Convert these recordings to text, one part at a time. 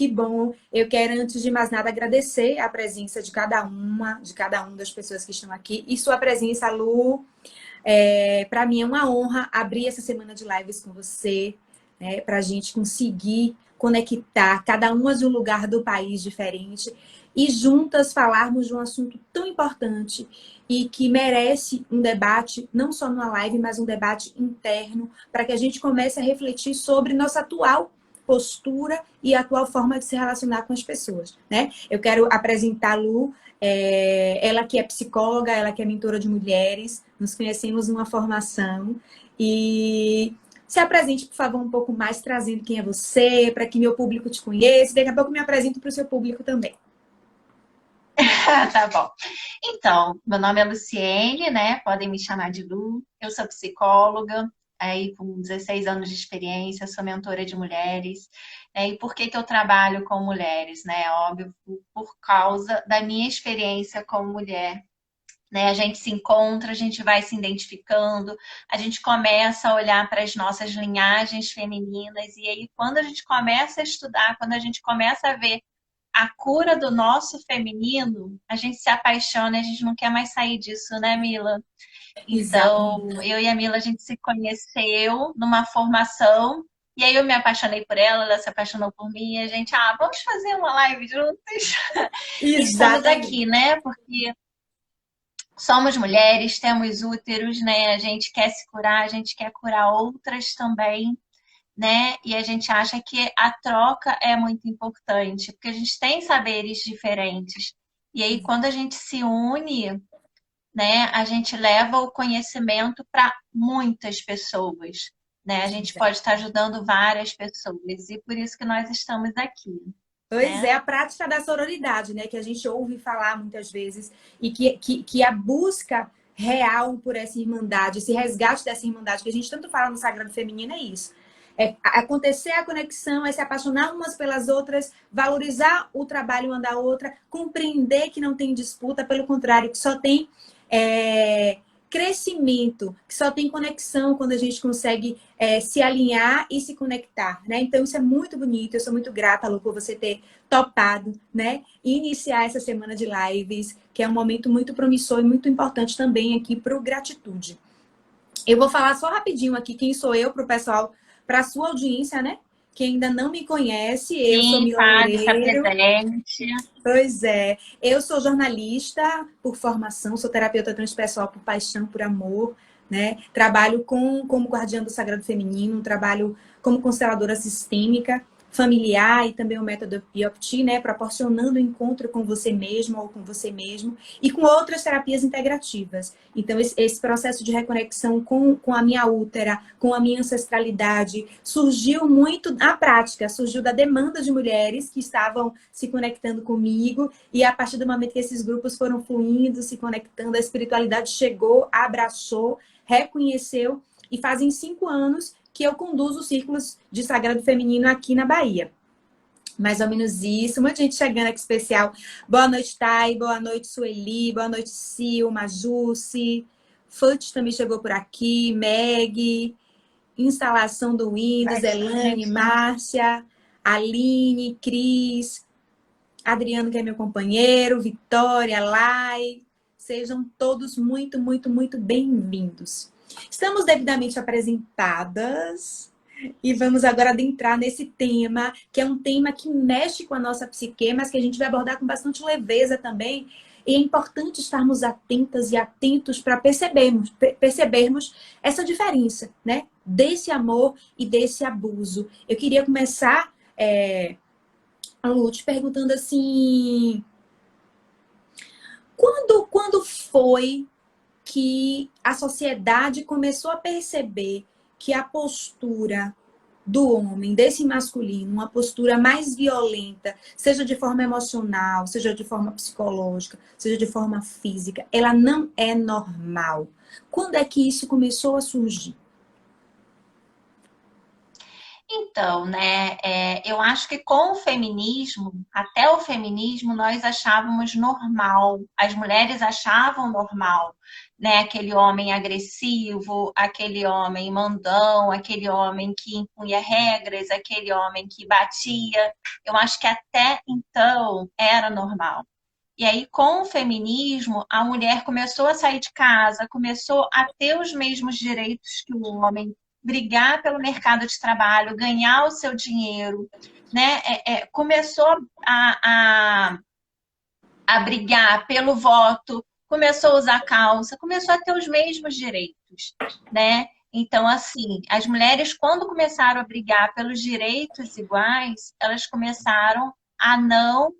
que bom. Eu quero, antes de mais nada, agradecer a presença de cada um das pessoas que estão aqui. E sua presença, Lu, para mim é uma honra abrir essa semana de lives com você, né, para a gente conseguir conectar, cada uma de um lugar do país diferente, e juntas falarmos de um assunto tão importante e que merece um debate, não só numa live, mas um debate interno, para que a gente comece a refletir sobre nossa atual postura e a atual forma de se relacionar com as pessoas, né? Eu quero apresentar a Lu, ela que é psicóloga, ela que é mentora de mulheres, nos conhecemos numa formação, e se apresente, por favor, um pouco mais, trazendo quem é você, para que meu público te conheça, daqui a pouco eu me apresento para o seu público também. Tá bom. Então, meu nome é Luciene, né? Podem me chamar de Lu. Eu sou psicóloga, aí com 16 anos de experiência, sou mentora de mulheres. E por que que eu trabalho com mulheres, né? Óbvio, por causa da minha experiência como mulher. Né? A gente se encontra, a gente vai se identificando, a gente começa a olhar para as nossas linhagens femininas, e aí quando a gente começa a estudar, quando a gente começa a ver a cura do nosso feminino, a gente se apaixona, a gente não quer mais sair disso, né, Mila? Então, Exatamente. eu e a Mila, a gente se conheceu numa formação, e aí eu me apaixonei por ela, ela se apaixonou por mim, e a gente, vamos fazer uma live juntas. E estamos aqui, Exatamente. né? Porque somos mulheres, temos úteros, né? A gente quer se curar, a gente quer curar outras também, né? E a gente acha que a troca é muito importante, porque a gente tem saberes diferentes. E aí, quando a gente se une, né, a gente leva o conhecimento para muitas pessoas, né? A gente pode estar ajudando várias pessoas, e por isso que nós estamos aqui, Pois é, né? a prática da sororidade, né? Que a gente ouve falar muitas vezes, e que a busca real por essa irmandade, esse resgate dessa irmandade, que a gente tanto fala no Sagrado Feminino, é isso. É acontecer a conexão, é se apaixonar umas pelas outras, valorizar o trabalho uma da outra, compreender que não tem disputa, pelo contrário, que só tem é, crescimento, que só tem conexão quando a gente consegue se alinhar e se conectar, né? Então, isso é muito bonito. Eu sou muito grata, Lu, por você ter topado, né? Iniciar essa semana de lives, que é um momento muito promissor e muito importante também aqui para o Gratitude. Eu vou falar só rapidinho aqui quem sou eu para o pessoal, para a sua audiência, né? Que ainda não me conhece, eu sou Sim, Mila fale, se Loureiro. apresente. Pois é, eu sou jornalista por formação, sou terapeuta transpessoal por paixão, por amor, né? Trabalho como guardiã do sagrado feminino, trabalho como consteladora sistêmica, familiar e também o método EOPT, né? Proporcionando o encontro com você mesmo ou com você mesmo e com outras terapias integrativas. Então, esse processo de reconexão com a minha útera, com a minha ancestralidade, surgiu muito na prática, surgiu da demanda de mulheres que estavam se conectando comigo, e a partir do momento que esses grupos foram fluindo, se conectando, a espiritualidade chegou, abraçou, reconheceu, e fazem 5 anos que eu conduzo os círculos de sagrado feminino aqui na Bahia. Mais ou menos isso. Muita gente chegando aqui especial. Boa noite, Thay. Boa noite, Sueli. Boa noite, Sil, Majusi. Fut também chegou por aqui. Meg. Instalação do Windows. Elane, Bastante. Márcia. Aline, Cris. Adriano, que é meu companheiro. Vitória, Lai. Sejam todos muito, muito, muito bem-vindos. Estamos devidamente apresentadas. E vamos agora adentrar nesse tema, que é um tema que mexe com a nossa psique, mas que a gente vai abordar com bastante leveza também. E é importante estarmos atentas e atentos para percebermos essa diferença, né? Desse amor e desse abuso. Eu queria começar, Lu, te perguntando assim, quando foi que a sociedade começou a perceber que a postura do homem, desse masculino, uma postura mais violenta, seja de forma emocional, seja de forma psicológica, seja de forma física, ela não é normal? Quando é que isso começou a surgir? Então, né, eu acho que com o feminismo, até o feminismo, nós achávamos normal, as mulheres achavam normal, né, aquele homem agressivo, aquele homem mandão, aquele homem que impunha regras, aquele homem que batia. Eu acho que até então era normal. E aí, com o feminismo, a mulher começou a sair de casa, começou a ter os mesmos direitos que o homem, brigar pelo mercado de trabalho, ganhar o seu dinheiro, né? Começou a, a, a brigar pelo voto, começou a usar calça, começou a ter os mesmos direitos, né? Então, assim, as mulheres, quando começaram a brigar pelos direitos iguais, elas começaram a não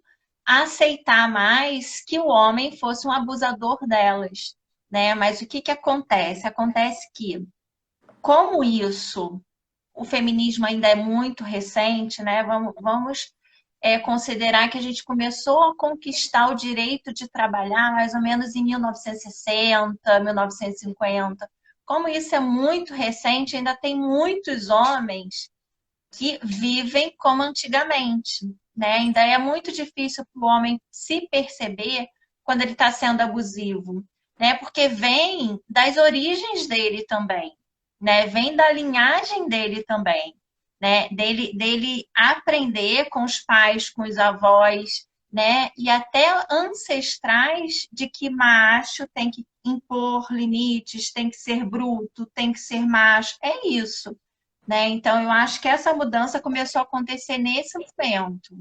aceitar mais que o homem fosse um abusador delas, né? Mas o que que acontece? Acontece que, como isso, o feminismo ainda é muito recente, né? Vamos considerar que a gente começou a conquistar o direito de trabalhar mais ou menos em 1960, 1950. Como isso é muito recente, ainda tem muitos homens que vivem como antigamente, né? Ainda é muito difícil para o homem se perceber quando ele está sendo abusivo, né? Porque vem das origens dele também, né? Vem da linhagem dele também, né? Dele aprender com os pais, com os avós, né? E até ancestrais de que macho tem que impor limites, tem que ser bruto, tem que ser macho. É isso, né? Então, eu acho que essa mudança começou a acontecer nesse momento.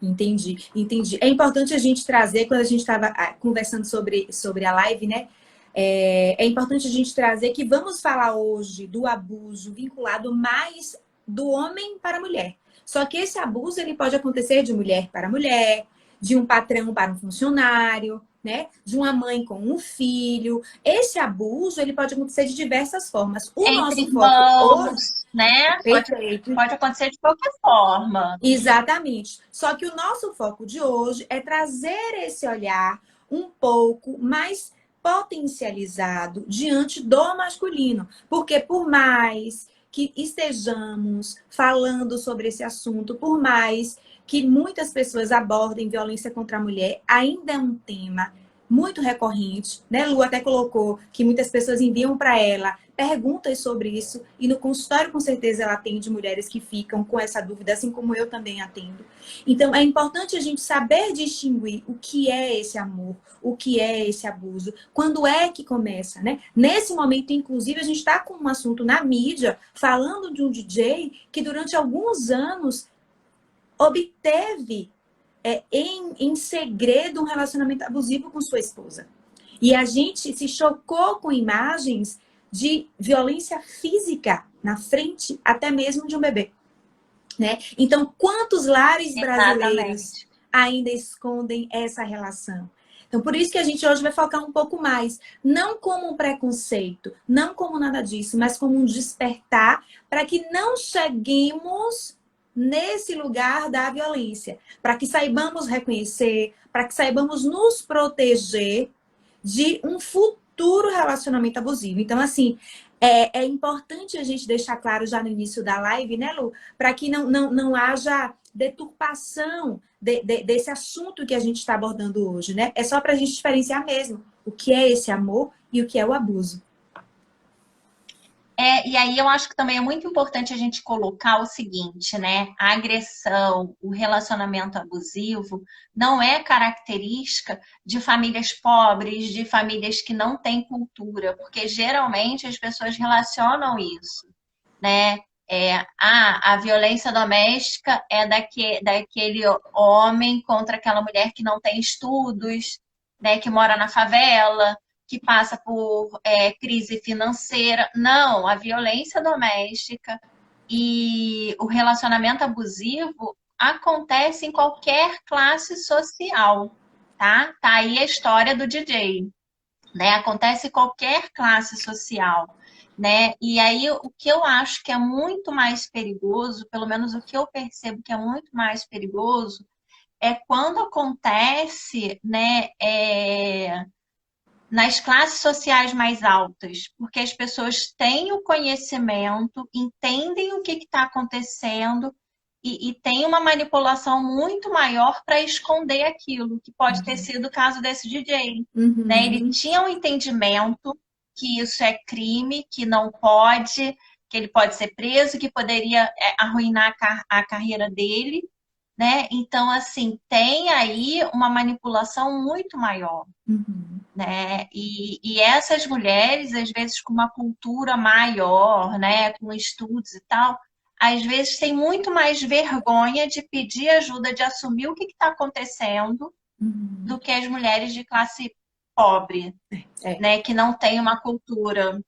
Entendi, entendi. É importante a gente trazer, quando a gente estava conversando sobre a live, né? É importante a gente trazer que vamos falar hoje do abuso vinculado mais do homem para a mulher. Só que esse abuso ele pode acontecer de mulher para mulher, de um patrão para um funcionário, né? De uma mãe com um filho. Esse abuso ele pode acontecer de diversas formas. O Entre nosso foco hoje, irmãos, né? perfeito. Pode acontecer de qualquer forma. Exatamente. Só que o nosso foco de hoje é trazer esse olhar um pouco mais potencializado diante do masculino. Porque por mais que estejamos falando sobre esse assunto, por mais que muitas pessoas abordem violência contra a mulher, ainda é um tema muito recorrente, né? Lu até colocou que muitas pessoas enviam para ela perguntas sobre isso, e no consultório, com certeza, ela atende mulheres que ficam com essa dúvida, assim como eu também atendo. Então, é importante a gente saber distinguir o que é esse amor, o que é esse abuso, quando é que começa, né? Nesse momento, inclusive, a gente está com um assunto na mídia, falando de um DJ que durante alguns anos obteve em segredo um relacionamento abusivo com sua esposa. E a gente se chocou com imagens de violência física na frente até mesmo de um bebê, né? Então, quantos lares brasileiros Exatamente. ainda escondem essa relação? Então, por isso que a gente hoje vai focar um pouco mais, não como um preconceito, não como nada disso, mas como um despertar para que não cheguemos nesse lugar da violência, para que saibamos reconhecer, para que saibamos nos proteger de um futuro relacionamento abusivo. Então, assim, é importante a gente deixar claro já no início da live, né, Lu? Para que não haja deturpação desse assunto que a gente está abordando hoje, né? É só para a gente diferenciar mesmo o que é esse amor e o que é o abuso. E aí eu acho que também é muito importante a gente colocar o seguinte, né? A agressão, o relacionamento abusivo não é característica de famílias pobres, de famílias que não têm cultura, porque geralmente as pessoas relacionam isso, né? A violência doméstica é daquele homem contra aquela mulher que não tem estudos, né? Que mora na favela, que passa por crise financeira. Não, a violência doméstica e o relacionamento abusivo acontece em qualquer classe social, tá? Tá aí a história do DJ, né? Acontece em qualquer classe social, né? E aí o que eu acho que é muito mais perigoso, pelo menos o que eu percebo que é muito mais perigoso, é quando acontece, né? nas classes sociais mais altas, porque as pessoas têm o conhecimento, entendem o que está acontecendo e tem uma manipulação muito maior para esconder aquilo, que pode ter sido o caso desse DJ. Né? Ele Uhum. tinha um entendimento que isso é crime, que não pode, que ele pode ser preso, que poderia arruinar a carreira dele, né? Então, assim, tem aí uma manipulação muito maior, Uhum. né? E essas mulheres, às vezes, com uma cultura maior, né? Com estudos e tal, às vezes têm muito mais vergonha de pedir ajuda, de assumir o que está acontecendo, Uhum. do que as mulheres de classe pobre, É. né? Que não tem uma cultura,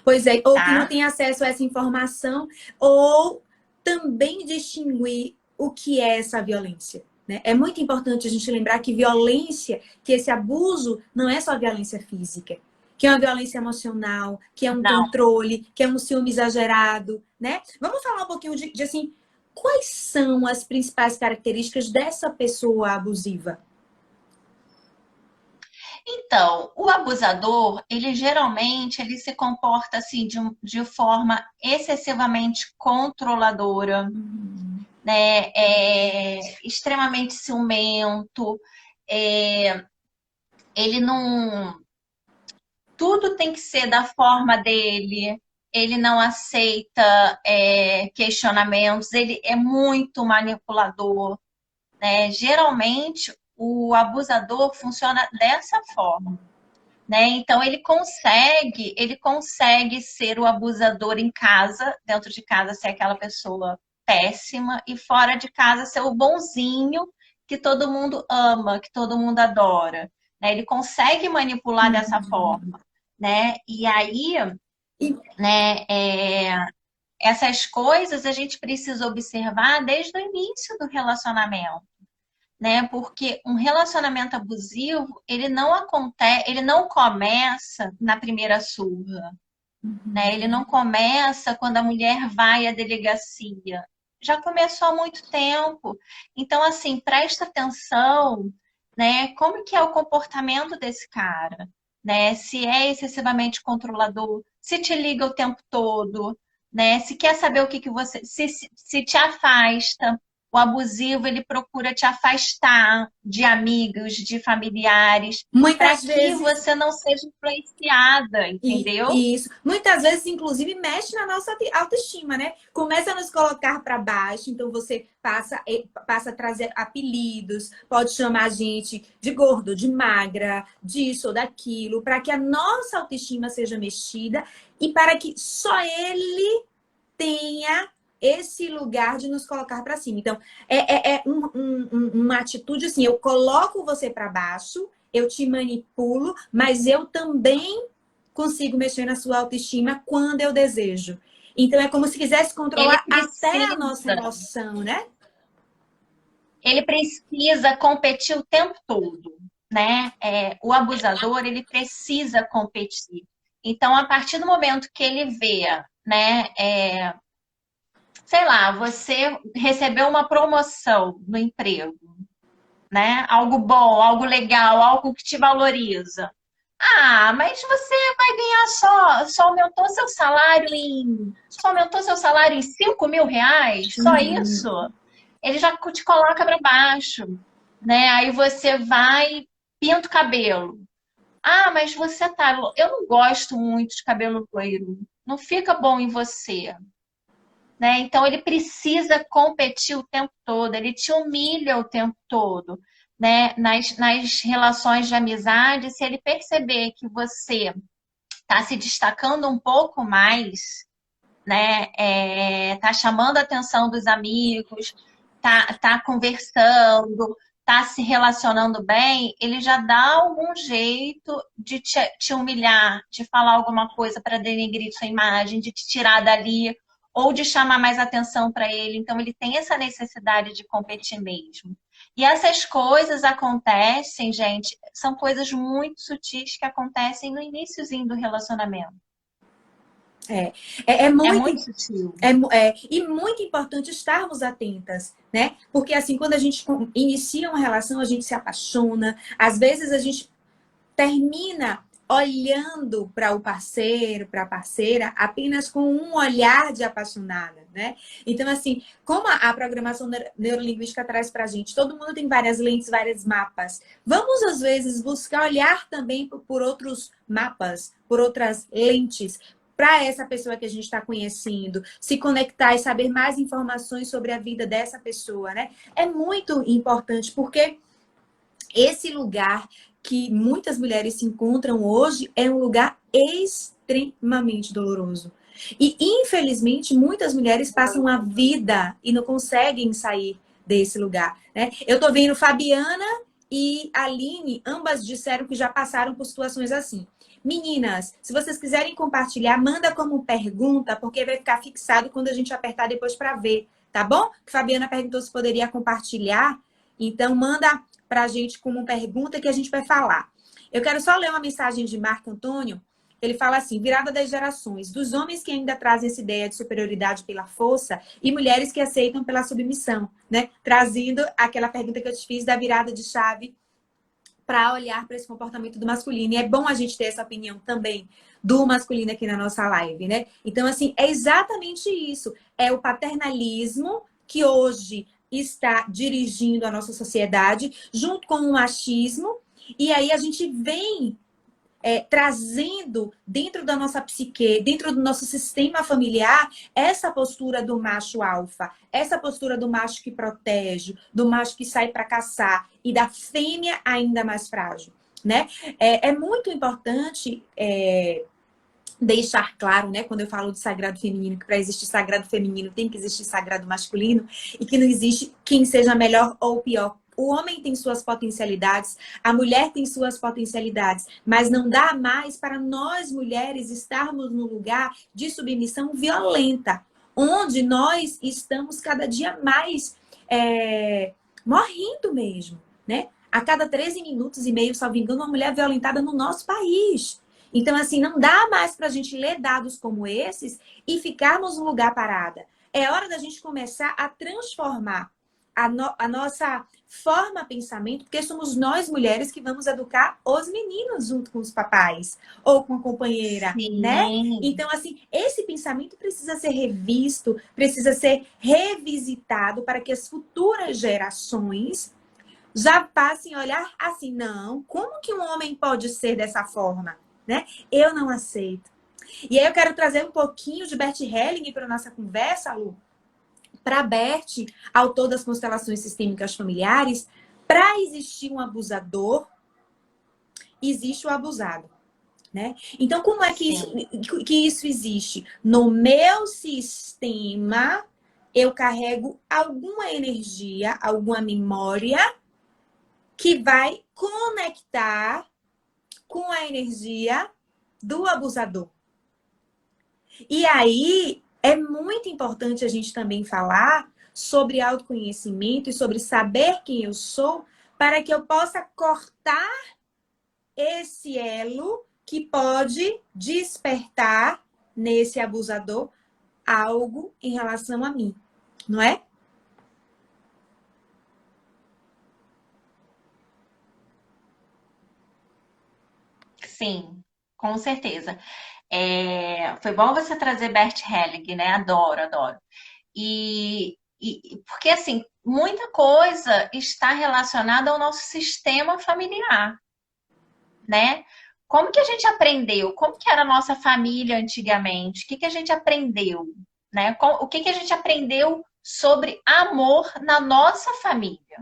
Pois é, ou que não tá? tem acesso a essa informação, ou também distinguir o que é essa violência. Né? É muito importante a gente lembrar que violência, que esse abuso não é só violência física, que é uma violência emocional, que é um Não. controle, que é um ciúme exagerado, né? Vamos falar um pouquinho de assim, quais são as principais características dessa pessoa abusiva? Então, o abusador, ele geralmente ele se comporta assim de forma excessivamente controladora, Uhum. né? Extremamente ciumento, é, ele não. Tudo tem que ser da forma dele, ele não aceita questionamentos, ele é muito manipulador, né? Geralmente, o abusador funciona dessa forma. Né? Então ele consegue ser o abusador em casa, dentro de casa ser aquela pessoa péssima e fora de casa ser o bonzinho que todo mundo ama, que todo mundo adora, né? Ele consegue manipular dessa Uhum. forma, né? E aí, E, né? Essas coisas a gente precisa observar desde o início do relacionamento, né? Porque um relacionamento abusivo, ele não acontece, ele não começa na primeira surra, né? Ele não começa quando a mulher vai à delegacia. Já começou há muito tempo. Então, assim, presta atenção, né? Como que é o comportamento desse cara, né? Se é excessivamente controlador, se te liga o tempo todo, né? Se quer saber o que que você, se te afasta. O abusivo, ele procura te afastar de amigos, de familiares, para muitas que vezes você não seja influenciada, entendeu? E isso, muitas vezes, inclusive, mexe na nossa autoestima, né? Começa a nos colocar para baixo, então você passa a trazer apelidos, pode chamar a gente de gordo, de magra, disso ou daquilo, para que a nossa autoestima seja mexida e para que só ele tenha esse lugar de nos colocar para cima. Então, uma atitude assim: eu coloco você para baixo, eu te manipulo, mas eu também consigo mexer na sua autoestima quando eu desejo. Então é como se quisesse Ele controlar até a nossa precisa, emoção, né? ele precisa competir o tempo todo, né? O abusador, ele precisa competir. Então, a partir do momento que ele vê, né, sei lá, você recebeu uma promoção no emprego, né? Algo bom, algo legal, algo que te valoriza. Ah, mas você vai ganhar só aumentou seu salário em R$ 5.000? Só isso? Uhum. Ele já te coloca para baixo, né? Aí você vai, pinta o cabelo. Ah, mas você tá. Eu não gosto muito de cabelo loiro. Não fica bom em você, né? Então ele precisa competir o tempo todo, ele te humilha o tempo todo, né? Nas relações de amizade, se ele perceber que você está se destacando um pouco mais, né? Tá chamando a atenção dos amigos, tá conversando, tá se relacionando bem, ele já dá algum jeito de te humilhar, de falar alguma coisa para denegrir sua imagem, de te tirar dali, ou de chamar mais atenção para ele. Então, ele tem essa necessidade de competir mesmo. E essas coisas acontecem, gente, são coisas muito sutis que acontecem no iníciozinho do relacionamento. É, é É muito muito sutil. e muito importante estarmos atentas, né? Porque assim, quando a gente inicia uma relação, a gente se apaixona, às vezes a gente termina olhando para o parceiro, para a parceira, apenas com um olhar de apaixonada, né? Então, assim, como a programação neurolinguística traz para a gente, todo mundo tem várias lentes, vários mapas. Vamos, às vezes, buscar olhar também por outros mapas, por outras lentes, para essa pessoa que a gente está conhecendo, se conectar e saber mais informações sobre a vida dessa pessoa, né? É muito importante, porque esse lugar que muitas mulheres se encontram hoje é um lugar extremamente doloroso. E, infelizmente, muitas mulheres passam a vida e não conseguem sair desse lugar, né? Eu tô vendo Fabiana e Aline, ambas disseram que já passaram por situações assim. Meninas, se vocês quiserem compartilhar, manda como pergunta, porque vai ficar fixado quando a gente apertar depois para ver, tá bom? Fabiana perguntou se poderia compartilhar. Então, manda para a gente como pergunta que a gente vai falar. Eu quero só ler uma mensagem de Marco Antônio. Ele fala assim: virada das gerações, dos homens que ainda trazem essa ideia de superioridade pela força e mulheres que aceitam pela submissão, né? Trazendo aquela pergunta que eu te fiz da virada de chave para olhar para esse comportamento do masculino. E é bom a gente ter essa opinião também do masculino aqui na nossa live, né? Então, assim, é exatamente isso. É o paternalismo que hoje está dirigindo a nossa sociedade, junto com o machismo. E aí a gente vem trazendo dentro da nossa psique, dentro do nosso sistema familiar, essa postura do macho alfa, essa postura do macho que protege, do macho que sai para caçar e da fêmea ainda mais frágil, né? É muito importante deixar claro, né, quando eu falo de sagrado feminino, que para existir sagrado feminino tem que existir sagrado masculino e que não existe quem seja melhor ou pior. O homem tem suas potencialidades, a mulher tem suas potencialidades, mas não dá mais para nós mulheres estarmos no lugar de submissão violenta, onde nós estamos cada dia mais morrendo mesmo, né? A cada 13 minutos e meio, salvo engano, uma mulher violentada no nosso país. Então, assim, não dá mais para a gente ler dados como esses e ficarmos no lugar parada. É hora da gente começar a transformar a nossa forma de pensamento, porque somos nós mulheres que vamos educar os meninos junto com os papais ou com a companheira, né? Sim. Então, assim, esse pensamento precisa ser revisto, precisa ser revisitado para que as futuras gerações já passem a olhar assim, não, como que um homem pode ser dessa forma? Né? Eu não aceito. E aí eu quero trazer um pouquinho de Bert Helling para a nossa conversa, Lu. Para Bert, autor das constelações sistêmicas familiares, para existir um abusador, existe o abusado. Né? Então, como é que isso existe? No meu sistema, eu carrego alguma energia, alguma memória que vai conectar com a energia do abusador. E aí é muito importante a gente também falar sobre autoconhecimento e sobre saber quem eu sou para que eu possa cortar esse elo que pode despertar nesse abusador algo em relação a mim, não é? Sim, com certeza. Foi bom você trazer Bert Helling, né? Adoro, adoro. Porque assim, muita coisa está relacionada ao nosso sistema familiar, né? Como que a gente aprendeu? Como que era a nossa família antigamente? O que que a gente aprendeu, né? O que que a gente aprendeu sobre amor na nossa família,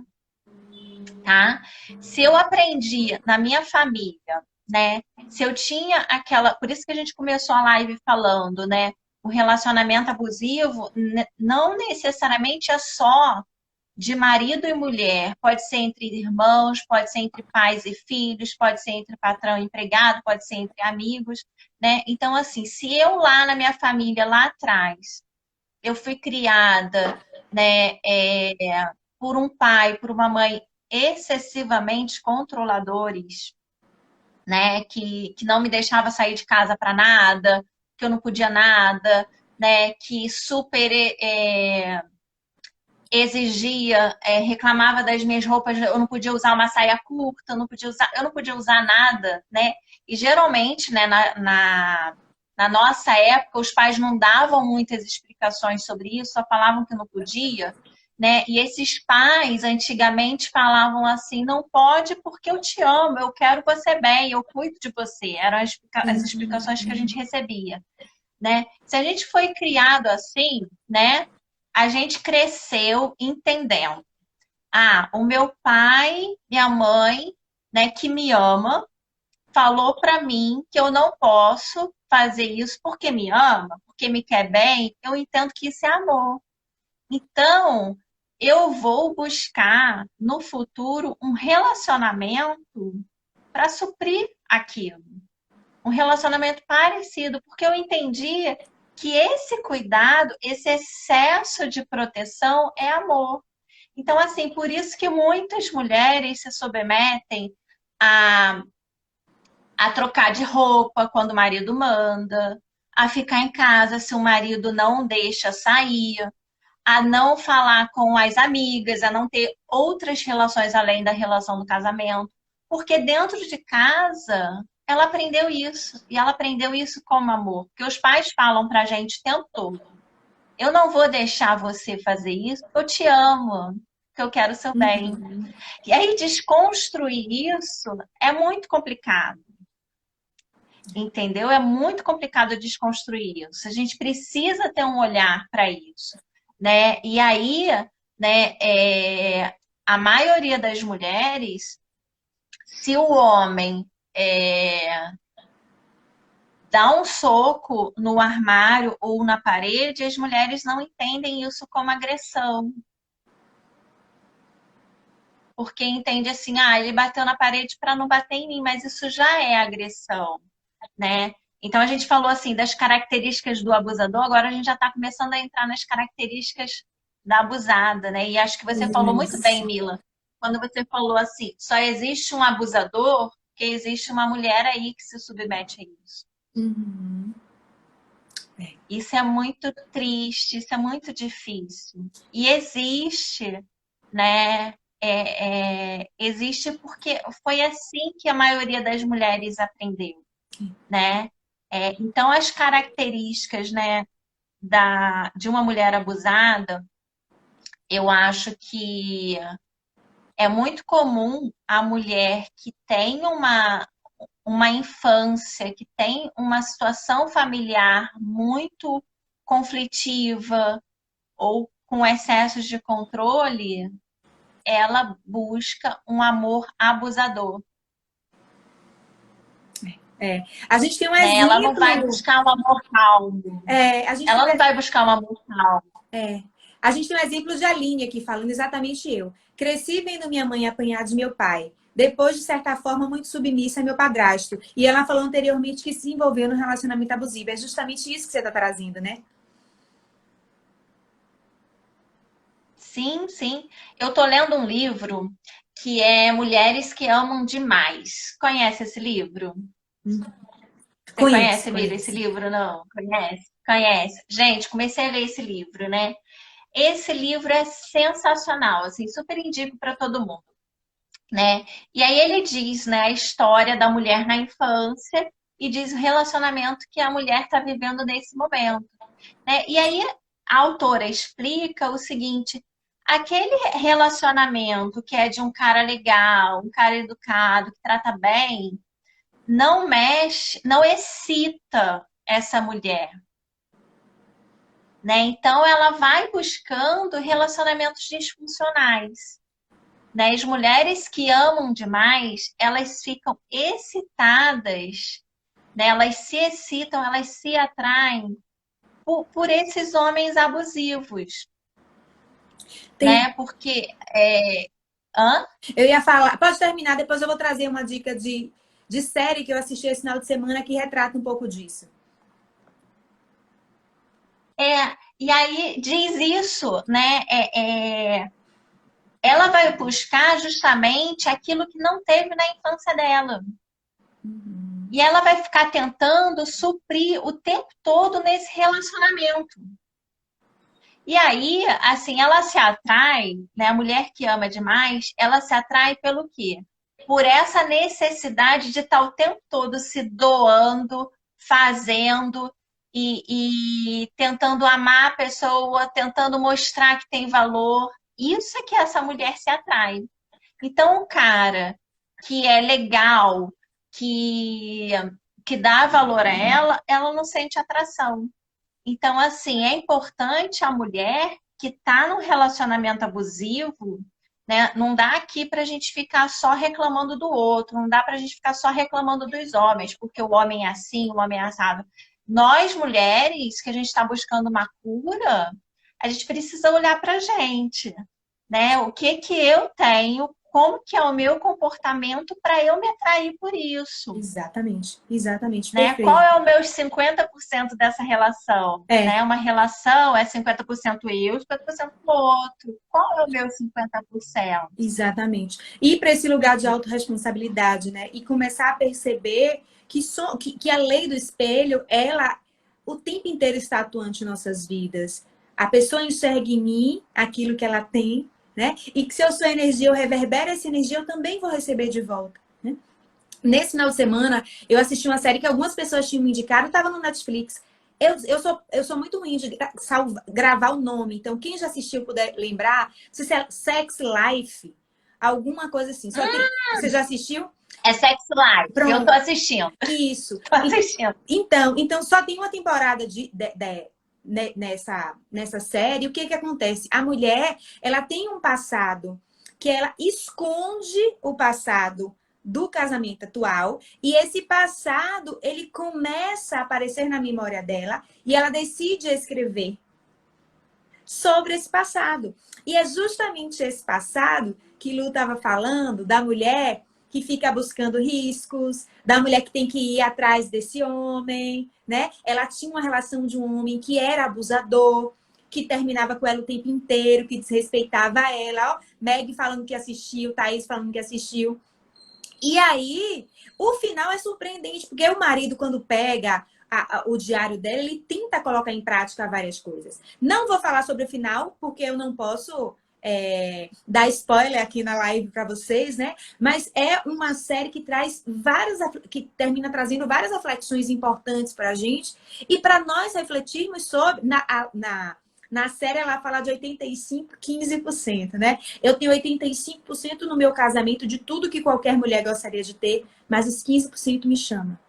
tá? Se eu aprendi na minha família, né? Se eu tinha aquela, por isso que a gente começou a live falando, né? O relacionamento abusivo não necessariamente é só de marido e mulher, pode ser entre irmãos, pode ser entre pais e filhos, pode ser entre patrão e empregado, pode ser entre amigos, né? Então, assim, se eu lá na minha família, lá atrás, eu fui criada, né, por um pai, por uma mãe excessivamente controladores, né, que não me deixava sair de casa para nada, que eu não podia nada, né, que super exigia, reclamava das minhas roupas, eu não podia usar uma saia curta, eu não podia usar nada, né? E geralmente, né, na nossa época, os pais não davam muitas explicações sobre isso, só falavam que não podia, né? E esses pais antigamente falavam assim, não pode porque eu te amo, eu quero você bem, eu cuido de você. Eram as explicações que a gente recebia, né? Se a gente foi criado assim, né? A gente cresceu entendendo. Ah, o meu pai, minha mãe, né, que me ama, falou para mim que eu não posso fazer isso porque me ama, porque me quer bem. Eu entendo que isso é amor. Então, eu vou buscar no futuro um relacionamento para suprir aquilo. Um relacionamento parecido, porque eu entendi que esse cuidado, esse excesso de proteção é amor. Então, assim, por isso que muitas mulheres se submetem a, a trocar de roupa quando o marido manda, a ficar em casa se o marido não deixa sair, a não falar com as amigas, a não ter outras relações além da relação do casamento. Porque dentro de casa, ela aprendeu isso. E ela aprendeu isso como amor. Porque os pais falam pra gente o tempo todo: eu não vou deixar você fazer isso, eu te amo, porque eu quero o seu bem. Uhum. E aí, desconstruir isso é muito complicado. Entendeu? É muito complicado desconstruir isso. A gente precisa ter um olhar para isso, né? E aí, né, a maioria das mulheres, se o homem dá um soco no armário ou na parede, as mulheres não entendem isso como agressão. Porque entende assim, ah, ele bateu na parede para não bater em mim, mas isso já é agressão, né? Então a gente falou assim das características do abusador, agora a gente já está começando a entrar nas características da abusada, né? E acho que você falou muito bem, Isso. Mila, quando você falou assim, só existe um abusador porque existe uma mulher aí que se submete a isso. Uhum. É. Isso é muito triste, isso é muito difícil. E existe, né? Existe porque foi assim que a maioria das mulheres aprendeu, né? Então, as características, né, de uma mulher abusada, eu acho que é muito comum a mulher que tem uma infância, que tem uma situação familiar muito conflitiva ou com excessos de controle, ela busca um amor abusador. É. A gente tem um Né? Ela não vai exemplo. buscar um amor calmo. A gente tem Ela não vai buscar um amor calmo. É. A gente tem um exemplo de Aline aqui, falando exatamente eu. Cresci vendo minha mãe apanhar de meu pai. Depois, de certa forma, muito submissa a meu padrasto. E ela falou anteriormente que se envolveu no relacionamento abusivo. É justamente isso que você está trazendo, né? Sim, sim. Eu tô lendo um livro que é Mulheres que Amam Demais. Conhece esse livro? Você Conheço, conhece, Mira, esse conheço. livro? Não? Conhece? Conhece. Gente, comecei a ler esse livro, né? Esse livro é sensacional, assim, super indico para todo mundo, né? E aí ele diz, né, a história da mulher na infância e diz o relacionamento que a mulher está vivendo nesse momento, né? E aí a autora explica o seguinte: aquele relacionamento que é de um cara legal, um cara educado, que trata bem, não mexe, não excita essa mulher, né? Então ela vai buscando relacionamentos disfuncionais, né? As mulheres que amam demais, elas ficam excitadas, né? Elas se excitam, elas se atraem por esses homens abusivos, Tem... né? Porque hã? Eu ia falar, pode terminar, depois eu vou trazer uma dica de série que eu assisti esse final de semana que retrata um pouco disso. E aí diz isso, né? Ela vai buscar justamente aquilo que não teve na infância dela. E ela vai ficar tentando suprir o tempo todo nesse relacionamento. E aí, assim, ela se atrai, né? A mulher que ama demais, ela se atrai pelo quê? Por essa necessidade de estar o tempo todo se doando, fazendo e tentando amar a pessoa, tentando mostrar que tem valor. Isso é que essa mulher se atrai. Então, o cara que é legal, que, que dá valor a ela, ela não sente atração. Então, assim, é importante a mulher que está num relacionamento abusivo, né? Não dá aqui para a gente ficar só reclamando do outro, não dá para a gente ficar só reclamando dos homens, porque o homem é assim, o homem é assado. Nós, mulheres, que a gente está buscando uma cura, a gente precisa olhar para a gente, né? O que que eu tenho, como que é o meu comportamento para eu me atrair por isso, Exatamente, exatamente, né? Qual perfeito. é o meu 50% dessa relação, É, né? Uma relação é 50% eu, 50% o outro. Qual é o meu 50%? exatamente. Ir para esse lugar de autorresponsabilidade, né? E começar a perceber que a lei do espelho, ela o tempo inteiro está atuante em nossas vidas. A pessoa enxerga em mim aquilo que ela tem, né? E que se eu sou energia, eu reverbero essa energia, eu também vou receber de volta, né? Nesse final de semana, eu assisti uma série que algumas pessoas tinham me indicado, estava no Netflix. Eu sou muito ruim de gravar o nome. Então, quem já assistiu puder lembrar, se é Sex Life, alguma coisa assim. Só que você já assistiu? É Sex Life. Eu tô Pronto, assistindo. isso. Tô assistindo. Então só tem uma temporada nessa série. O que que acontece? A mulher, ela tem um passado que ela esconde o passado do casamento atual e esse passado ele começa a aparecer na memória dela e ela decide escrever sobre esse passado. E é justamente esse passado que Lu estava falando da mulher que fica buscando riscos, da mulher que tem que ir atrás desse homem, né? Ela tinha uma relação de um homem que era abusador, que terminava com ela o tempo inteiro, que desrespeitava ela. Ó, Meg falando que assistiu, Thaís falando que assistiu. E aí, o final é surpreendente, porque o marido, quando pega o diário dela, ele tenta colocar em prática várias coisas. Não vou falar sobre o final, porque eu não posso dar spoiler aqui na live para vocês, né? Mas é uma série que traz que termina trazendo várias reflexões importantes para a gente e para nós refletirmos sobre na série ela fala de 85, 15%, né? Eu tenho 85% no meu casamento de tudo que qualquer mulher gostaria de ter, mas os 15% me chama,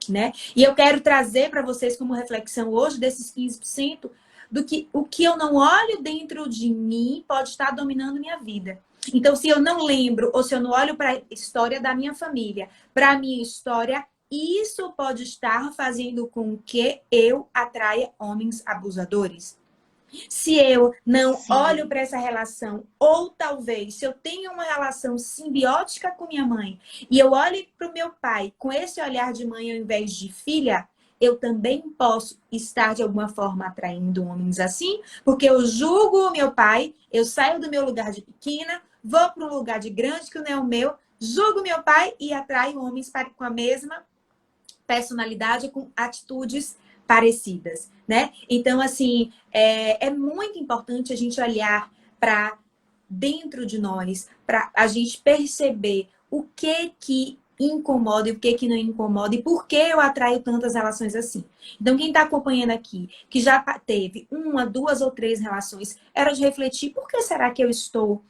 né? E eu quero trazer para vocês como reflexão hoje desses 15% do que o que eu não olho dentro de mim pode estar dominando minha vida. Então, se eu não lembro ou se eu não olho para a história da minha família, para a minha história, isso pode estar fazendo com que eu atraia homens abusadores. Se eu não olho Sim. para essa relação, ou talvez se eu tenho uma relação simbiótica com minha mãe e eu olho para o meu pai com esse olhar de mãe ao invés de filha, eu também posso estar de alguma forma atraindo homens assim, porque eu julgo o meu pai, eu saio do meu lugar de pequena, vou para um lugar de grande que não é o meu, julgo meu pai e atraio homens com a mesma personalidade, com atitudes parecidas, né? Então, assim, é muito importante a gente olhar para dentro de nós, para a gente perceber o que incomoda e o que não incomoda e por que eu atraio tantas relações assim. Então, quem está acompanhando aqui, que já teve uma, duas ou três relações, era de refletir por que será que eu estou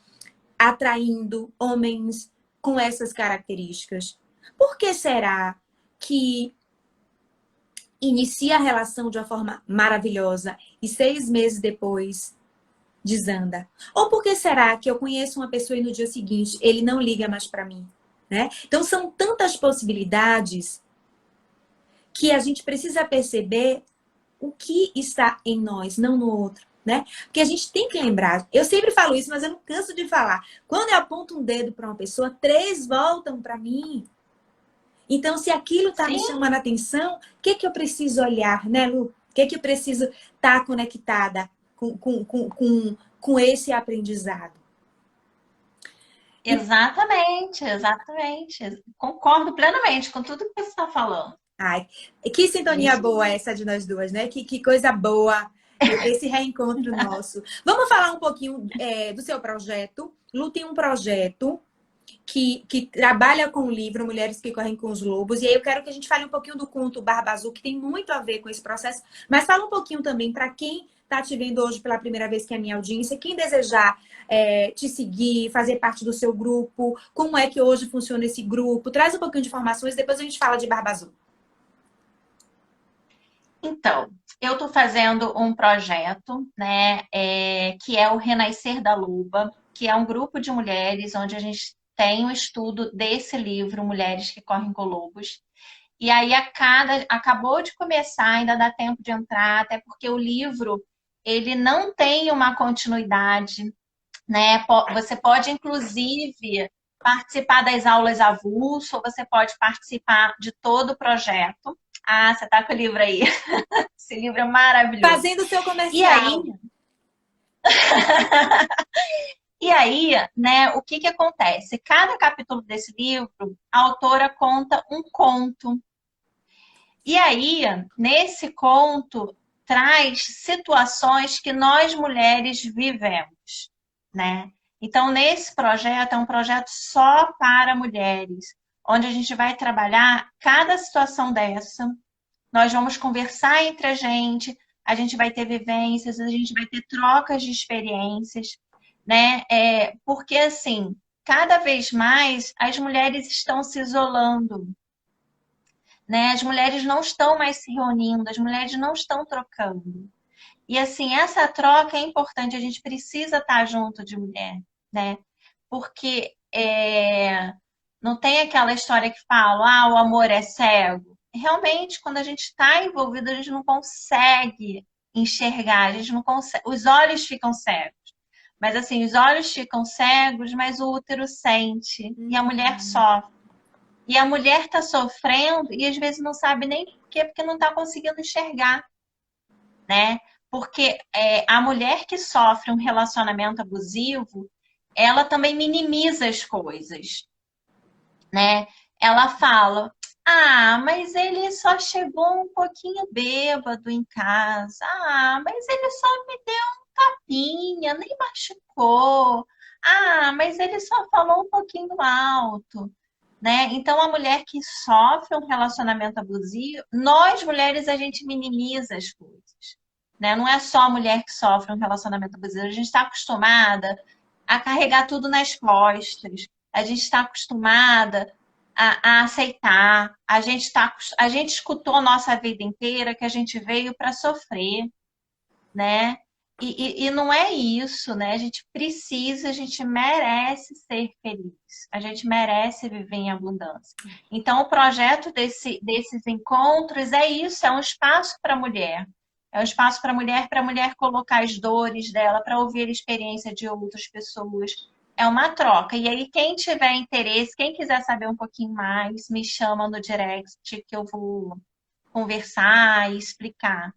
atraindo homens com essas características? Por que será que inicia a relação de uma forma maravilhosa e 6 meses depois desanda? Ou por que será que eu conheço uma pessoa e no dia seguinte ele não liga mais para mim? Né? Então são tantas possibilidades que a gente precisa perceber o que está em nós, não no outro. Né? Porque a gente tem que lembrar, eu sempre falo isso, mas eu não canso de falar. Quando eu aponto um dedo para uma pessoa, 3 voltam para mim. Então, se aquilo está me Sim, chamando a atenção, o que que eu preciso olhar, né, Lu? O que que eu preciso estar conectada com esse aprendizado? E, exatamente, exatamente. Concordo plenamente com tudo que você está falando. ai, que É sintonia isso boa mesmo. essa de nós duas, né? Que coisa boa esse reencontro nosso. Vamos falar um pouquinho do seu projeto. Lu tem um projeto que trabalha com o livro Mulheres que Correm com os Lobos. E aí eu quero que a gente fale um pouquinho do conto Barba Azul, que tem muito a ver com esse processo. Mas fala um pouquinho também para quem está te vendo hoje pela primeira vez, que é a minha audiência, quem desejar te seguir, fazer parte do seu grupo, como é que hoje funciona esse grupo. Traz um pouquinho de informações, depois a gente fala de Barba Azul. Então, eu estou fazendo um projeto, né, que é o Renascer da Loba, que é um grupo de mulheres onde a gente tem um estudo desse livro, Mulheres que Correm com Lobos. E aí acabou de começar, ainda dá tempo de entrar, até porque o livro ele não tem uma continuidade, né? Você pode, inclusive, participar das aulas avulso, ou você pode participar de todo o projeto. Ah, você tá com o livro aí. Esse livro é maravilhoso. Fazendo o seu E aí, comercial. né, o que que acontece? Cada capítulo desse livro, a autora conta um conto. E aí, nesse conto, traz situações que nós mulheres vivemos, né? Então, nesse projeto, é um projeto só para mulheres, onde a gente vai trabalhar cada situação dessa, nós vamos conversar entre a gente vai ter vivências, a gente vai ter trocas de experiências, né? Porque, assim, cada vez mais as mulheres estão se isolando, né? As mulheres não estão mais se reunindo, as mulheres não estão trocando. E assim, essa troca é importante, a gente precisa estar junto de mulher, né? Porque não tem aquela história que fala, ah, o amor é cego. Realmente, quando a gente está envolvido, a gente não consegue enxergar, a gente não consegue, os olhos ficam cegos. Mas assim, os olhos ficam cegos, mas o útero sente e a mulher sofre. E a mulher está sofrendo e às vezes não sabe nem por quê, porque não está conseguindo enxergar, né? Porque a mulher que sofre um relacionamento abusivo, ela também minimiza as coisas, né? Ela fala, ah, mas ele só chegou um pouquinho bêbado em casa. Ah, mas ele só me deu um tapinha, nem machucou. Ah, mas ele só falou um pouquinho alto, né? Então, a mulher que sofre um relacionamento abusivo, nós mulheres a gente minimiza as coisas, né? Não é só a mulher que sofre um relacionamento abusivo, a gente está acostumada a carregar tudo nas costas, a gente está acostumada a aceitar, a gente escutou a nossa vida inteira que a gente veio para sofrer, né? E não é isso, né? A gente precisa, a gente merece ser feliz, a gente merece viver em abundância. Então, o projeto desses encontros é isso, é um espaço para a mulher. É um espaço para a mulher colocar as dores dela, para ouvir a experiência de outras pessoas. É uma troca. E aí, quem tiver interesse, quem quiser saber um pouquinho mais, me chama no direct que eu vou conversar e explicar,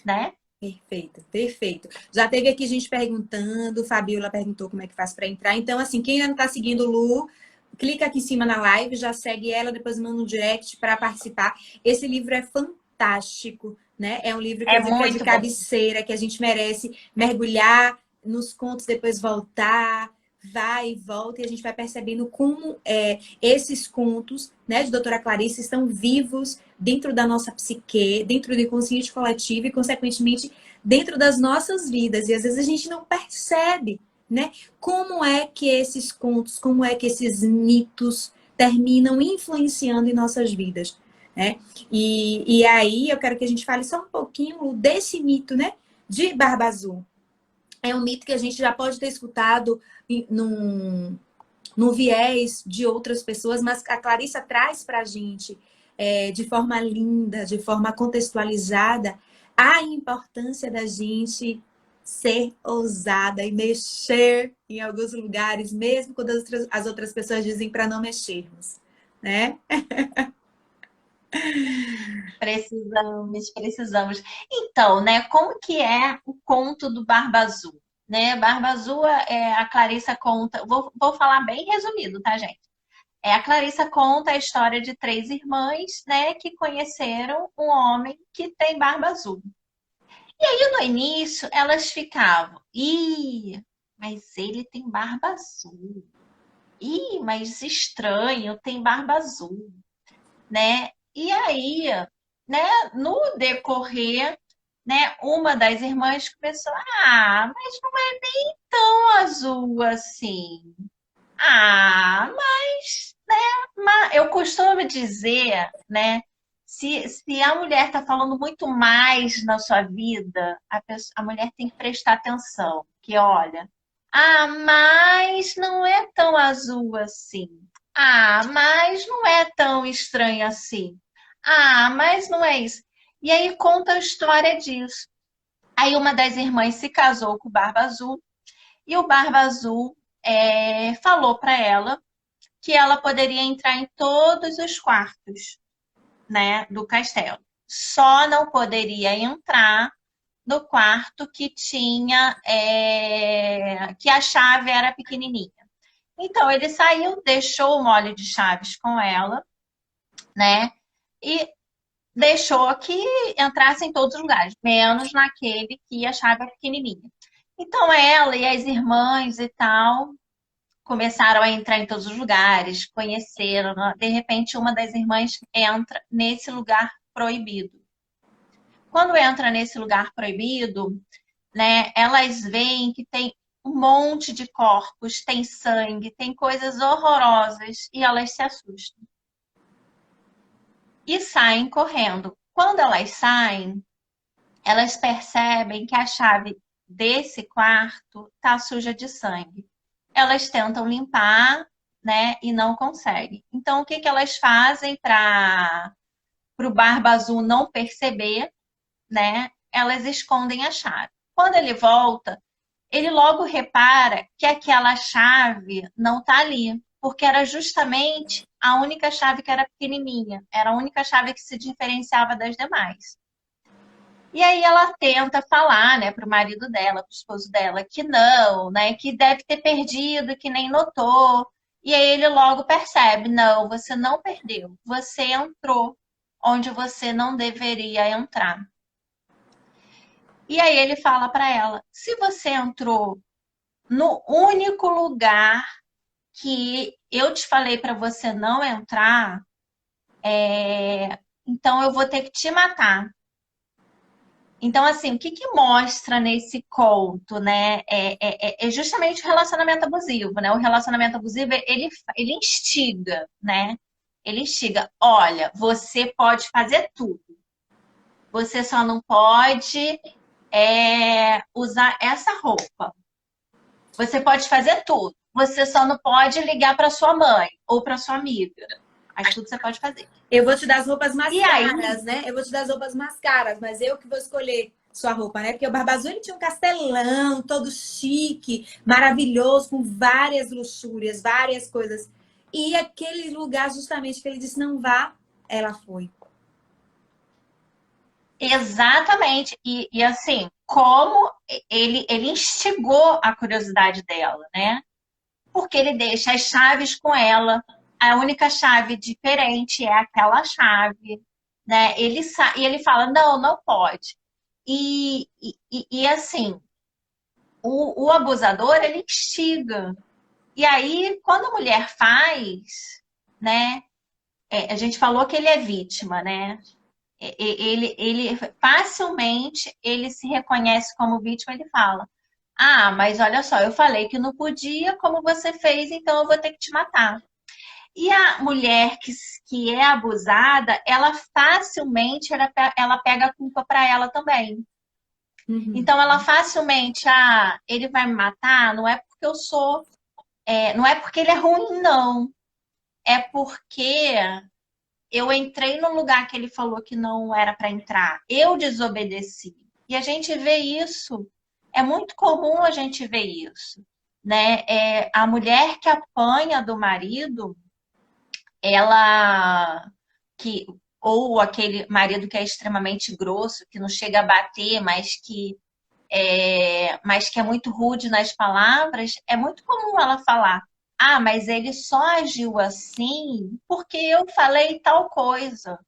né? Perfeito, perfeito. Já teve aqui gente perguntando, Fabiola perguntou como é que faz para entrar. Então, assim, quem ainda não está seguindo o Lu, clica aqui em cima na live, já segue ela, depois manda um direct para participar. Esse livro é fantástico, né? É um livro que É eu digo que é de muito bom. cabeceira, que a gente merece mergulhar nos contos, depois voltar, vai e volta, e a gente vai percebendo como esses contos, né, de doutora Clarice estão vivos dentro da nossa psique, dentro do inconsciente coletivo e, consequentemente, dentro das nossas vidas. E às vezes a gente não percebe, né? Como é que esses contos, como é que esses mitos terminam influenciando em nossas vidas, né? E aí eu quero que a gente fale só um pouquinho desse mito, né? De Barba Azul. É um mito que a gente já pode ter escutado no viés de outras pessoas, mas a Clarissa traz para a gente de forma linda, de forma contextualizada, a importância da gente ser ousada e mexer em alguns lugares, mesmo quando as outras pessoas dizem para não mexermos, né? Precisamos, precisamos. Então, né, como que é o conto do Barba Azul? Né? Barba Azul, a Clarissa conta, vou falar bem resumido, tá, gente? A Clarissa conta a história de três irmãs, né, que conheceram um homem que tem barba azul. E no início elas ficavam, ih, mas ele tem barba azul. Ih, mas estranho, tem barba azul, né? E aí, né, no decorrer, né, uma das irmãs começou, mas não é nem tão azul assim. Mas, né, eu costumo dizer, né, se a mulher está falando muito mais na sua vida, a mulher tem que prestar atenção, que olha, mas não é tão azul assim. Mas não é tão estranho assim. Mas não é isso. E aí conta a história disso. Aí uma das irmãs se casou com o Barba Azul e o Barba Azul falou para ela que ela poderia entrar em todos os quartos, né, do castelo. Só não poderia entrar no quarto que tinha que a chave era pequenininha. Então ele saiu, deixou o molho de chaves com ela, né? E deixou que entrasse em todos os lugares, menos naquele que a chave é pequenininha. Então ela e as irmãs e tal começaram a entrar em todos os lugares, conheceram. De repente, uma das irmãs entra nesse lugar proibido. Quando entra nesse lugar proibido, né, elas veem que tem um monte de corpos, tem sangue, tem coisas horrorosas e elas se assustam. E saem correndo. Quando elas saem, elas percebem que a chave desse quarto está suja de sangue. Elas tentam limpar, né, e não conseguem. Então, o que que elas fazem para o Barba Azul não perceber, né? Elas escondem a chave. Quando ele volta, ele logo repara que aquela chave não está ali, porque era justamente a única chave que era pequenininha, era a única chave que se diferenciava das demais. E aí ela tenta falar, né, para o marido dela, para o esposo dela, que não, né, que deve ter perdido, que nem notou. E aí ele logo percebe, não, você não perdeu, você entrou onde você não deveria entrar. E aí ele fala para ela, se você entrou no único lugar que eu te falei para você não entrar, então eu vou ter que te matar. Então, assim, o que que mostra nesse conto, né? É justamente o relacionamento abusivo, né? O relacionamento abusivo, ele instiga, né? Ele instiga, olha, você pode fazer tudo. Você só não pode usar essa roupa. Você pode fazer tudo. Você só não pode ligar para sua mãe ou para sua amiga. Mas tudo você pode fazer. Eu vou te dar as roupas mais E aí, caras, né? Eu vou te dar as roupas mais caras, mas eu que vou escolher sua roupa, né? Porque o Barba Azul, ele tinha um castelão todo chique, maravilhoso, com várias luxúrias, várias coisas. E aquele lugar justamente que ele disse não vá, ela foi. exatamente. E assim, como ele instigou a curiosidade dela, né? Porque ele deixa as chaves com ela. A única chave diferente é aquela chave, né? E ele fala, não, não pode. E assim, o abusador, ele instiga. E aí, quando a mulher faz, né? A gente falou que ele é vítima, né? Ele facilmente ele se reconhece como vítima, ele fala: mas olha só, eu falei que não podia, como você fez, então eu vou ter que te matar. E a mulher que é abusada, ela facilmente ela pega a culpa para ela também. Uhum. Então ela facilmente, ele vai me matar, não é porque eu sou, não é porque ele é ruim, não. É porque eu entrei no lugar que ele falou que não era para entrar. Eu desobedeci. E a gente vê isso. É muito comum a gente ver isso, né? A mulher que apanha do marido, ela que ou aquele marido que é extremamente grosso, que não chega a bater, mas que é muito rude nas palavras, é muito comum ela falar: mas ele só agiu assim porque eu falei tal coisa,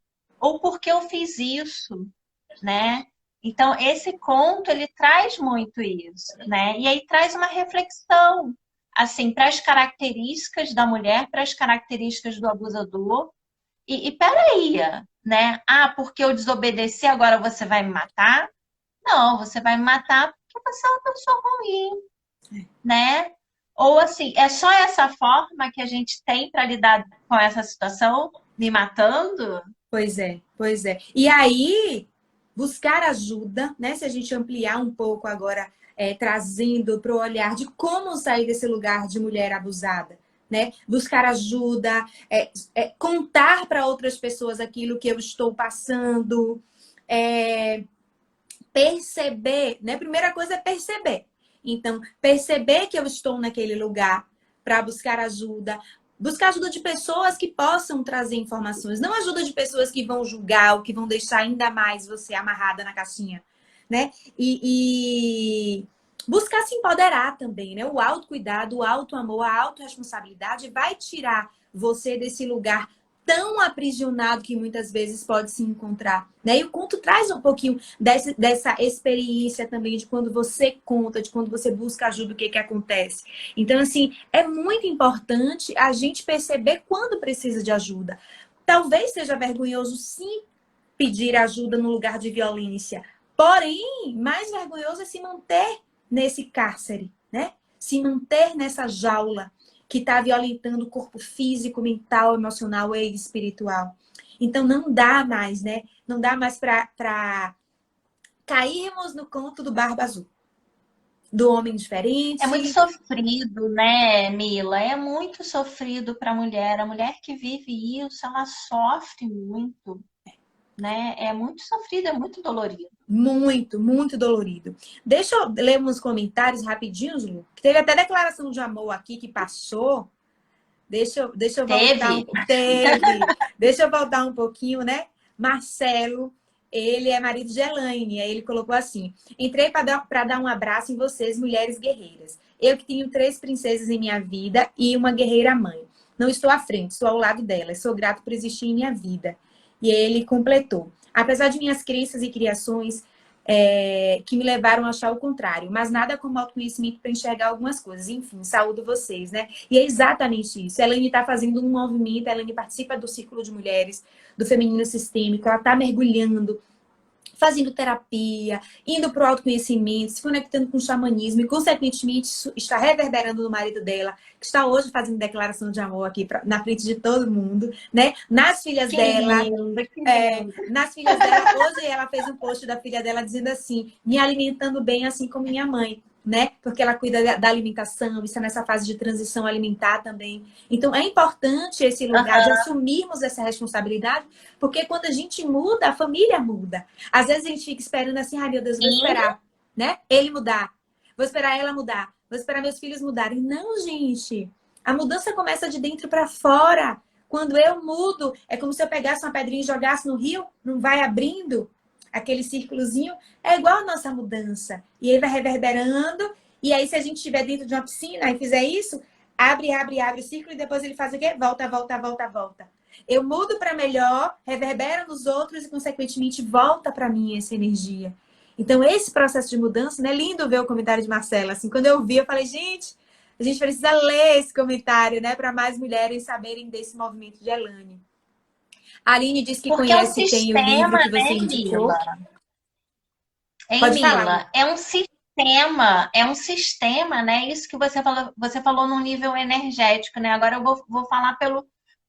ou porque eu fiz isso, né? Então, esse conto, ele traz muito isso, né? E aí traz uma reflexão, assim, para as características da mulher, para as características do abusador. E peraí, né? Ah, porque eu desobedeci, agora você vai me matar? Não, você vai me matar porque você é uma pessoa ruim, né? Ou assim, é só essa forma que a gente tem para lidar com essa situação, me matando? Pois é, pois é. E aí, buscar ajuda, né? Se a gente ampliar um pouco agora, trazendo para o olhar de como sair desse lugar de mulher abusada, né? Buscar ajuda, contar para outras pessoas aquilo que eu estou passando, é, perceber, né? Primeira coisa é perceber. Então, perceber que eu estou naquele lugar para buscar ajuda de pessoas que possam trazer informações, não ajuda de pessoas que vão julgar ou que vão deixar ainda mais você amarrada na caixinha, né? E buscar se empoderar também, né? O autocuidado, o autoamor, a autorresponsabilidade vai tirar você desse lugar tão aprisionado que muitas vezes pode se encontrar, né? E o conto traz um pouquinho dessa experiência também de quando você conta, de quando você busca ajuda, o que que acontece. Então, assim, é muito importante a gente perceber quando precisa de ajuda. Talvez seja vergonhoso, sim, pedir ajuda no lugar de violência. Porém, mais vergonhoso é se manter nesse cárcere, né? Se manter nessa jaula que está violentando o corpo físico, mental, emocional e espiritual. Então, não dá mais, né? Não dá mais para cairmos no conto do Barba Azul, do homem É muito diferente. sofrido, né, Mila? É muito sofrido para a mulher. A mulher que vive isso, ela sofre muito, né? É muito sofrido, é muito dolorido. Muito, muito dolorido. Deixa eu ler uns comentários rapidinhos, Lu. Teve até declaração de amor aqui que passou. Deixa eu voltar Teve? Teve. Deixa eu voltar um pouquinho, né? Marcelo, ele é marido de Elaine. Aí ele colocou assim: entrei para dar um abraço em vocês, mulheres guerreiras. Eu que tenho 3 princesas em minha vida e uma guerreira mãe. Não estou à frente, estou ao lado delas. Sou grato por existir em minha vida. E ele completou: apesar de minhas crenças e criações, que me levaram a achar o contrário, mas nada como autoconhecimento para enxergar algumas coisas. Enfim, saúdo vocês, né? E é exatamente isso. A Elaine está fazendo um movimento, a Elaine participa do Círculo de Mulheres, do Feminino Sistêmico, ela está mergulhando, fazendo terapia, indo para o autoconhecimento, se conectando com o xamanismo e, consequentemente, isso está reverberando no marido dela, que está hoje fazendo declaração de amor aqui na frente de todo mundo, né? Nas filhas Que dela, lindo, que lindo. nas filhas dela, hoje ela fez um post da filha dela dizendo assim: me alimentando bem assim como minha mãe, né? Porque ela cuida da alimentação, está nessa fase de transição alimentar também. Então é importante esse lugar de Aham. assumirmos essa responsabilidade, porque quando a gente muda, a família muda. Às vezes a gente fica esperando assim: ai meu Deus, vou Sim. esperar, né? Ele mudar, vou esperar ela mudar, vou esperar meus filhos mudarem. Não, gente. A mudança começa de dentro para fora. Quando eu mudo, é como se eu pegasse uma pedrinha e jogasse no rio, não vai abrindo aquele círculozinho. É igual a nossa mudança. E aí vai reverberando. E aí, se a gente estiver dentro de uma piscina e fizer isso, abre, abre, abre o círculo e depois ele faz o quê? Volta, volta, volta, volta. Eu mudo para melhor, reverbera nos outros e, consequentemente, volta para mim essa energia. Então, esse processo de mudança, né? Lindo ver o comentário de Marcela. Assim, quando eu vi, eu falei, gente, a gente precisa ler esse comentário, né? Para mais mulheres saberem desse movimento de Elane. A Aline diz que Porque é um conhece, tem o livro sistema, que você né, indicou. Mila? Hein, Pode falar, Lu. Mila? É um sistema, né? Isso que você falou num nível energético, né? Agora eu vou falar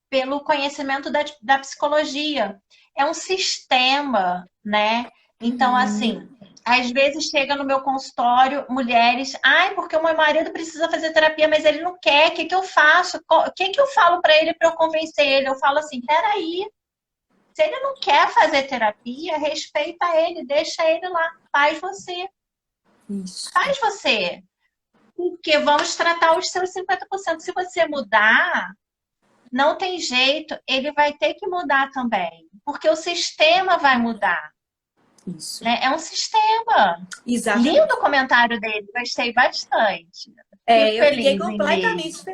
pelo conhecimento da psicologia. É um sistema, né? Então, Uhum. assim, às vezes chega no meu consultório mulheres, ai, porque o meu marido precisa fazer terapia, mas ele não quer, o que que eu faço? O que que eu falo para ele para eu convencer ele? Eu falo assim, peraí, se ele não quer fazer terapia, respeita ele, deixa ele lá, faz você, Isso. faz você. Porque vamos tratar os seus 50%. Se você mudar, não tem jeito, ele vai ter que mudar também, porque o sistema vai mudar, Isso. né? É um sistema. Lindo Exatamente. o comentário dele, gostei bastante. Fico Eu fiquei feliz em ver completamente. isso.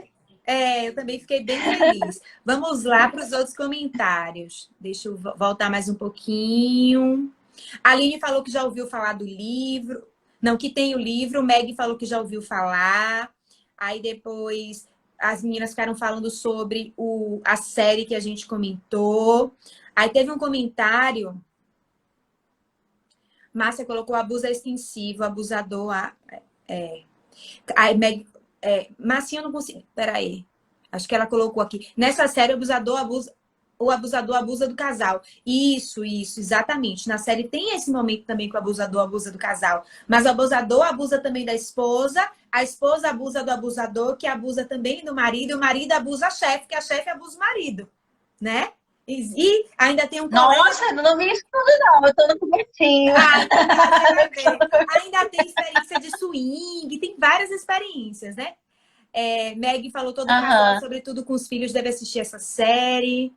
Eu também fiquei bem feliz. Vamos lá para os outros comentários. Deixa eu voltar mais um pouquinho. A Aline falou que já ouviu falar do livro. Não, que tem o livro. Meg falou que já ouviu falar. Aí depois as meninas ficaram falando sobre a série que a gente comentou. Aí teve um comentário. Márcia colocou abuso extensivo, abusador. Aí Meg. Marcinha, eu não consigo. Peraí. Acho que ela colocou aqui. Nessa série, o abusador abusa do casal. Isso, exatamente. Na série tem esse momento também que o abusador abusa do casal. Mas o abusador abusa também da esposa, a esposa abusa do abusador, que abusa também do marido, e o marido abusa a chefe, que a chefe abusa o marido, né? E ainda tem um colega... Nossa, não vi isso tudo não, eu tô no comecinho. Ainda tem experiência de swing, tem várias experiências, né? Meg falou todo casal, sobretudo com os filhos, deve assistir essa série.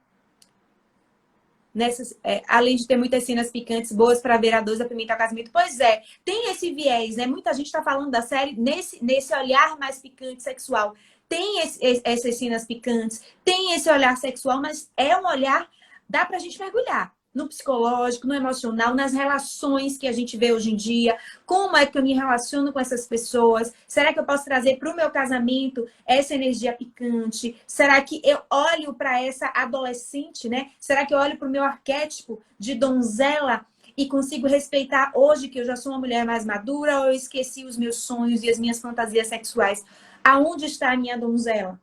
Além de ter muitas cenas picantes boas para ver a dois apimentar o casamento. Pois é, tem esse viés, né? Muita gente está falando da série nesse olhar mais picante sexual. Tem essas cenas picantes, tem esse olhar sexual, mas é um olhar, dá pra gente mergulhar no psicológico, no emocional, nas relações que a gente vê hoje em dia. Como é que eu me relaciono com essas pessoas? Será que eu posso trazer para o meu casamento essa energia picante? Será que eu olho para essa adolescente, né? Será que eu olho para o meu arquétipo de donzela e consigo respeitar hoje que eu já sou uma mulher mais madura, ou eu esqueci os meus sonhos e as minhas fantasias sexuais? Aonde está a minha donzela?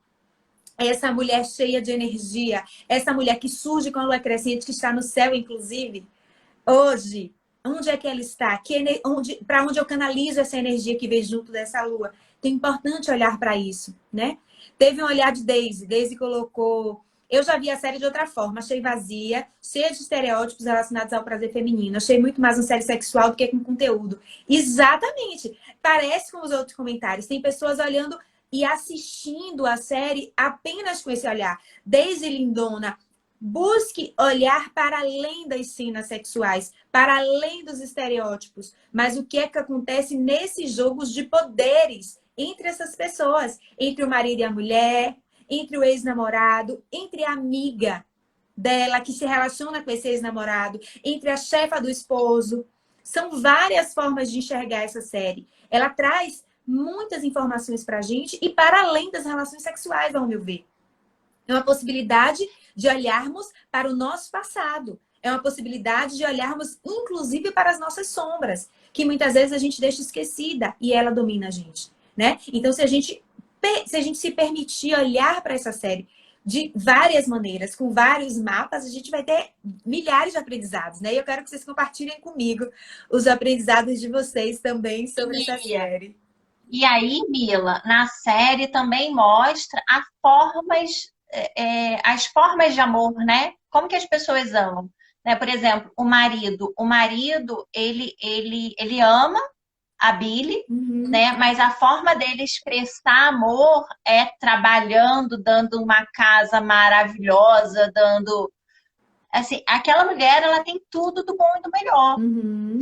Essa mulher cheia de energia, essa mulher que surge com a lua crescente, que está no céu, inclusive, hoje, onde é que ela está? Para onde eu canalizo essa energia que vem junto dessa lua? Então, é importante olhar para isso, né? Teve um olhar de Daisy. Daisy colocou... Eu já vi a série de outra forma, achei vazia, cheia de estereótipos relacionados ao prazer feminino. Achei muito mais uma série sexual do que com conteúdo. Exatamente. Parece com os outros comentários. Tem pessoas olhando e assistindo a série apenas com esse olhar. Daisy Lindona, busque olhar para além das cenas sexuais, para além dos estereótipos. Mas o que é que acontece nesses jogos de poderes entre essas pessoas? Entre o marido e a mulher, entre o ex-namorado, entre a amiga dela que se relaciona com esse ex-namorado, entre a chefa do esposo. São várias formas de enxergar essa série. Ela traz muitas informações para a gente e para além das relações sexuais, ao meu ver. É uma possibilidade de olharmos para o nosso passado. É uma possibilidade de olharmos, inclusive, para as nossas sombras, que muitas vezes a gente deixa esquecida e ela domina a gente, né? Então, se a gente se permitir olhar para essa série de várias maneiras, com vários mapas, a gente vai ter milhares de aprendizados, né? E eu quero que vocês compartilhem comigo os aprendizados de vocês também sobre essa série. E aí, Mila, na série também mostra as formas de amor, né? Como que as pessoas amam, né? Por exemplo, o marido, ele ama a Billy, né? Mas a forma dele expressar amor é trabalhando, dando uma casa maravilhosa, dando assim, aquela mulher, ela tem tudo do bom e do melhor.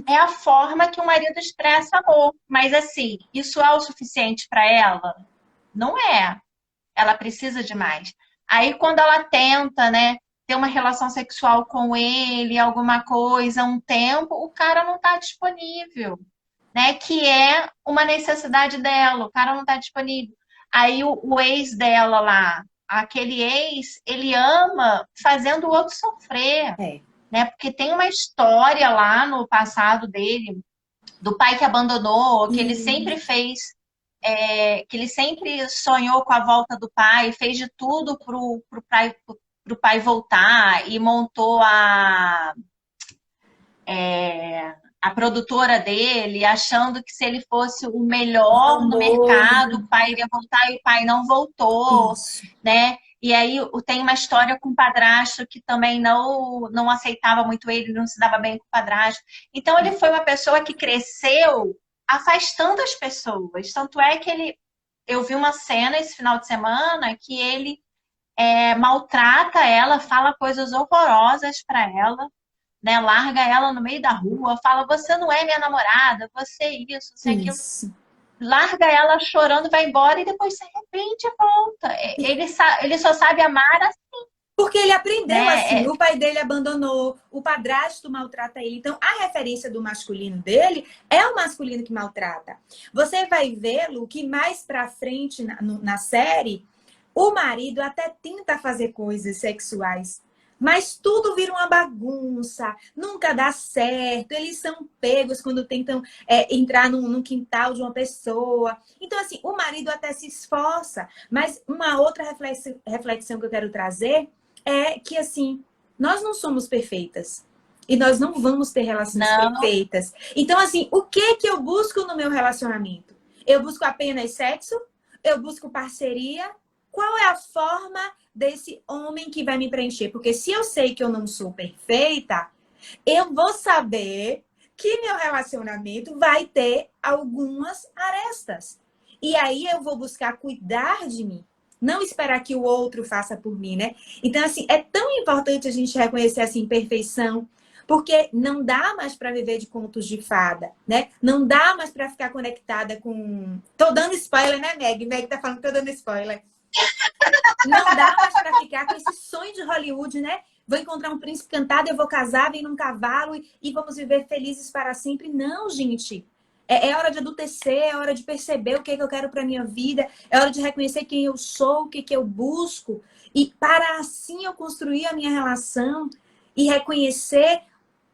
É a forma que o marido expressa amor. Mas assim, isso é o suficiente para ela? Não é. Ela precisa de mais. Aí quando ela tenta, né, ter uma relação sexual com ele, alguma coisa, um tempo, o cara não está disponível, né? Que é uma necessidade dela. O cara não está disponível. Aí o ex dela lá, aquele ex, ele ama fazendo o outro sofrer. Né? Porque tem uma história lá no passado dele, do pai que abandonou, que ele sempre fez, que ele sempre sonhou com a volta do pai, fez de tudo pro pai voltar e montou a produtora dele, achando que se ele fosse o melhor no mercado, o pai iria voltar e o pai não voltou, né? E aí tem uma história com o padrasto que também não aceitava muito ele, não se dava bem com o padrasto. Então ele foi uma pessoa que cresceu afastando as pessoas. Tanto é que eu vi uma cena esse final de semana que ele maltrata ela, fala coisas horrorosas para ela, né? Larga ela no meio da rua, fala: você não é minha namorada, você isso, você aquilo. Larga ela chorando, vai embora e depois se arrepende e volta. Ele só sabe amar assim. Porque ele aprendeu né? assim, o pai dele abandonou, o padrasto maltrata ele. Então, a referência do masculino dele é o masculino que maltrata. Você vai vê-lo que mais pra frente na série, o marido até tenta fazer coisas sexuais, mas tudo vira uma bagunça, nunca dá certo. Eles são pegos quando tentam entrar no quintal de uma pessoa. Então, assim, o marido até se esforça, mas uma outra reflexão que eu quero trazer é que, assim, nós não somos perfeitas. E nós não vamos ter relações Não, perfeitas. Então, assim, o que que eu busco no meu relacionamento? Eu busco apenas sexo? Eu busco parceria? Qual é a forma desse homem que vai me preencher? Porque se eu sei que eu não sou perfeita, eu vou saber que meu relacionamento vai ter algumas arestas. E aí eu vou buscar cuidar de mim. Não esperar que o outro faça por mim, né? Então, assim, é tão importante a gente reconhecer essa imperfeição, porque não dá mais para viver de contos de fada, né? Não dá mais para ficar conectada com. Tô dando spoiler, né, Meg? Meg tá falando que tô dando spoiler. Não dá mais para ficar com esse sonho de Hollywood, né? Vou encontrar um príncipe cantado, eu vou casar, vem num cavalo e vamos viver felizes para sempre. Não, gente. É hora de adultecer, é hora de perceber o que é que eu quero para minha vida, é hora de reconhecer quem eu sou, o que é que eu busco, e para assim eu construir a minha relação e reconhecer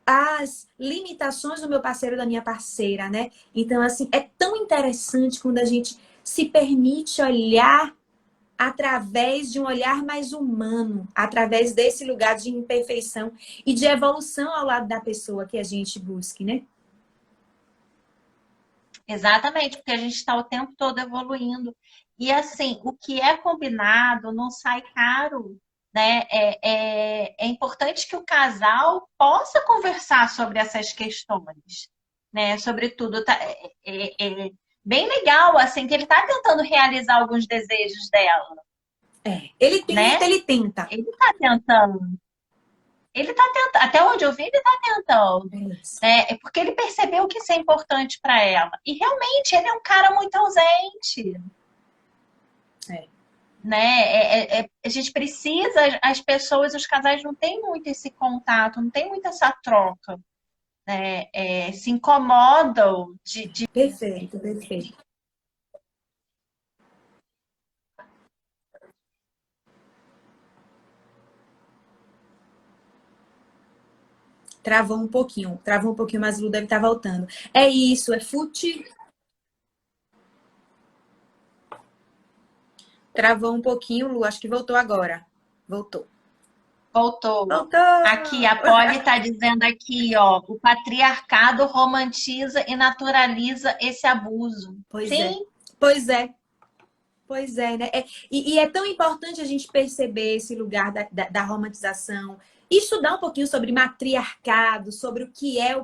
as limitações do meu parceiro, da minha parceira, né? Então, assim, é tão interessante quando a gente se permite olhar através de um olhar mais humano, através desse lugar de imperfeição e de evolução ao lado da pessoa que a gente busque, né? exatamente, porque a gente está o tempo todo evoluindo. E assim, o que é combinado não sai caro, né? É importante que o casal possa conversar sobre essas questões, né? Sobretudo, é bem legal, assim, que ele está tentando realizar alguns desejos dela, Ele tenta, né? ele tenta. Ele está tentando. Ele está tentando, até onde eu vi, ele está tentando, É isso. né? É porque ele percebeu que isso é importante para ela. E realmente ele é um cara muito ausente, É. né? A gente precisa, as pessoas, os casais não têm muito esse contato, não tem muito essa troca, né? Se incomodam de. Perfeito, perfeito. Travou um pouquinho, mas o Lu deve estar voltando. É isso, é fute. Travou um pouquinho, Lu, acho que voltou agora. Voltou. Voltou. Aqui, a Voltou! Polly está dizendo aqui, ó, o patriarcado romantiza e naturaliza esse abuso. Pois é, Sim, pois é. Pois é, né? E é tão importante a gente perceber esse lugar da romantização, e estudar um pouquinho sobre matriarcado, sobre o que é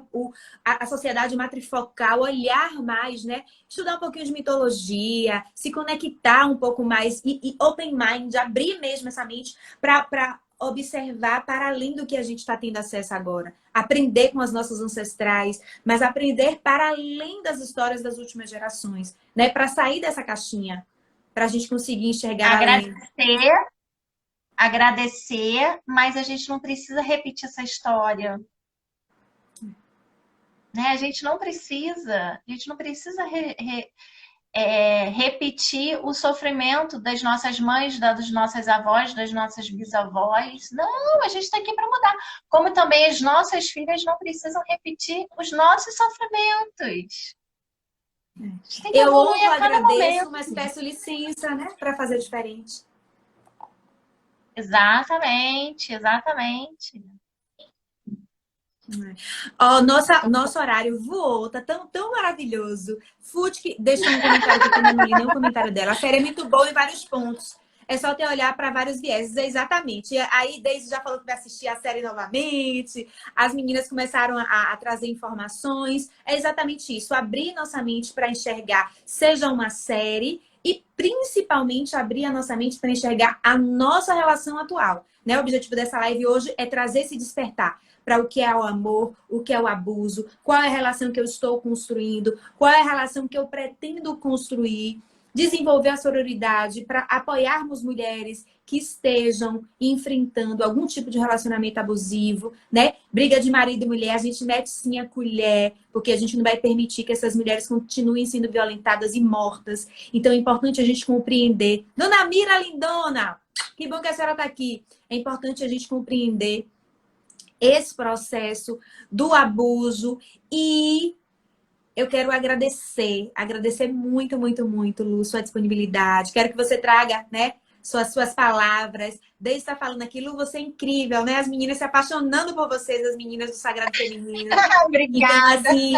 a sociedade matrifocal, olhar mais, né? Estudar um pouquinho de mitologia, se conectar um pouco mais e open mind, abrir mesmo essa mente para observar para além do que a gente está tendo acesso agora. Aprender com as nossas ancestrais, mas aprender para além das histórias das últimas gerações, né? Para sair dessa caixinha para a gente conseguir enxergar além. agradecer, agradecer, mas a gente não precisa repetir essa história, né? A gente não precisa repetir o sofrimento das nossas mães, das nossas avós, das nossas bisavós. Não, a gente está aqui para mudar. Como também as nossas filhas não precisam repetir os nossos sofrimentos. A gente tem que Eu evoluir honro, a cada agradeço, momento. mas peço licença, né, para fazer diferente. Exatamente, exatamente. Ó, nosso horário voou, tá tão maravilhoso. Fute deixou um comentário aqui que eu não li nenhum comentário dela. A série é muito boa em vários pontos. É só ter olhar para vários vieses, é exatamente. Aí, Deise já falou que vai assistir a série novamente. As meninas começaram a trazer informações. É exatamente isso. Abrir nossa mente para enxergar, seja uma série, e principalmente abrir a nossa mente para enxergar a nossa relação atual. Né? O objetivo dessa live hoje é trazer esse despertar para o que é o amor, o que é o abuso, qual é a relação que eu estou construindo, qual é a relação que eu pretendo construir, desenvolver a sororidade para apoiarmos mulheres que estejam enfrentando algum tipo de relacionamento abusivo, né? Briga de marido e mulher, a gente mete sim a colher, porque a gente não vai permitir que essas mulheres continuem sendo violentadas e mortas. Então é importante a gente compreender. Dona Mira Lindona, que bom que a senhora está aqui. É importante a gente compreender esse processo do abuso e eu quero agradecer muito, muito, muito, Lu, sua disponibilidade. Quero que você traga, né, suas palavras. Desde estar falando aqui, Lu, você é incrível, né? As meninas se apaixonando por vocês, as meninas do Sagrado Feminino. Obrigada. Então, assim,